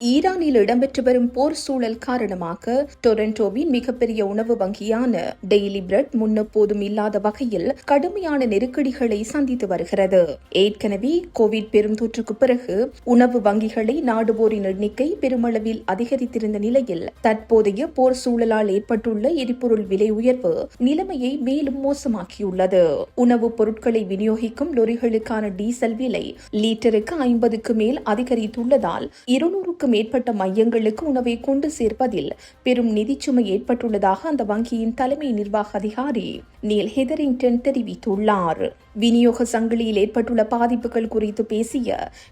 ஈரானில் இடம்பெற்று வரும் போர் சூழல் காரணமாக டொரண்டோவின் மிகப்பெரிய உணவு வங்கியான டெய்லி பிரெட் முன்னெப்போதும் இல்லாத வகையில் கடுமையான நெருக்கடிகளை சந்தித்து வருகிறது. ஏற்கனவே கோவிட் பெருந்தொற்றுக்கு பிறகு உணவு வங்கிகளை நாடுவோரின் எண்ணிக்கை பெருமளவில் அதிகரித்திருந்த நிலையில் தற்போதைய போர் சூழலால் ஏற்பட்டுள்ள எரிபொருள் விலை உயர்வு நிலைமையை மேலும் மோசமாக்கியுள்ளது. உணவுப் பொருட்களை விநியோகிக்கும் லொரிகளுக்கான டீசல் விலை லீட்டருக்கு 50க்கு மேல் அதிகரித்துள்ளதால் 200க்கும் மேற்பட்ட மையங்களுக்கு உணவை கொண்டு சேர்ப்பதில் பெரும் நிதிச்சுமை ஏற்பட்டுள்ளதாக அந்த வங்கியின் தலைமை நிர்வாக அதிகாரி நீல் ஹெதரிங்டன் தெரிவித்துள்ளார். விநியோக சங்கிலியில் ஏற்பட்டுள்ள பாதிப்புகள் குறித்து பேசிய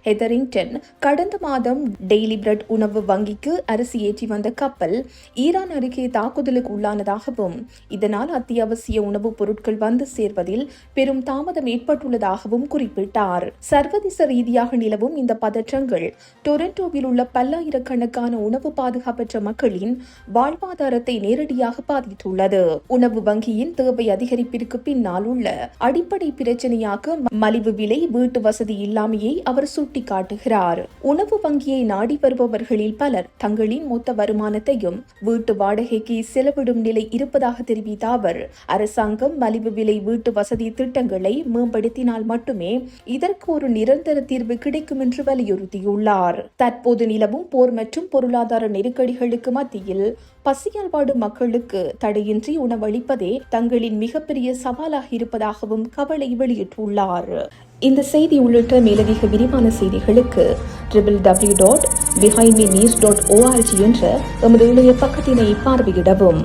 ஹெதரிங்டன், கடந்த மாதம் டெய்லி பிரெட் உணவு வங்கிக்கு அரிசி ஏற்றி வந்த கப்பல் ஈரான் அருகே தாக்குதலுக்கு உள்ளானதாகவும் இதனால் அத்தியாவசிய உணவுப் பொருட்கள் வந்து சேர்வதில் பெரும் தாமதம் ஏற்பட்டுள்ளதாகவும் குறிப்பிட்டார். சர்வதேச ரீதியாக நிலவும் இந்த பதற்றங்கள் டொரண்டோவில் உள்ள பல்லாயிரக்கணக்கான உணவு பாதுகாப்பற்ற மக்களின் வாழ்வாதாரத்தை நேரடியாக பாதித்துள்ளது. உணவு வங்கியின் தேவை அதிகரிப்பிற்கு பின்னால் உள்ள அடிப்படை பிரச்சனையாக மலிவு விலை, வீட்டு வசதி இல்லாமையை அவர் சுட்டிக்காட்டுகிறார். உணவு வங்கியை நாடி வருபவர்களில் பலர் தங்களின் மொத்த வருமானத்தையும் வீட்டு வாடகைக்கு செலவிடும் நிலை இருப்பதாக தெரிவித்த அவர், அரசாங்கம் மலிவு விலை வீட்டு வசதி திட்டங்களை மேம்படுத்தினால் மட்டுமே இதற்கு ஒரு நிரந்தர தீர்வு கிடைக்கும் என்று வலியுறுத்தியுள்ளார். தற்போது நிலவும் போர் மற்றும் பொருளாதார நெருக்கடிகளுக்கு மத்தியில் பசியால் வாடும் மக்களுக்கு தடையின்றி உணவளிப்பதே தங்களின் மிகப்பெரிய சவாலாக இருப்பதாகவும் கவலை வெளியிட்டுள்ளார். இந்த செய்தி உள்ளிட்ட மேலதிக விரிவான செய்திகளுக்கு www.behindmenews.org என்ற எமது இணைய பக்கத்தினை பார்வையிடவும்.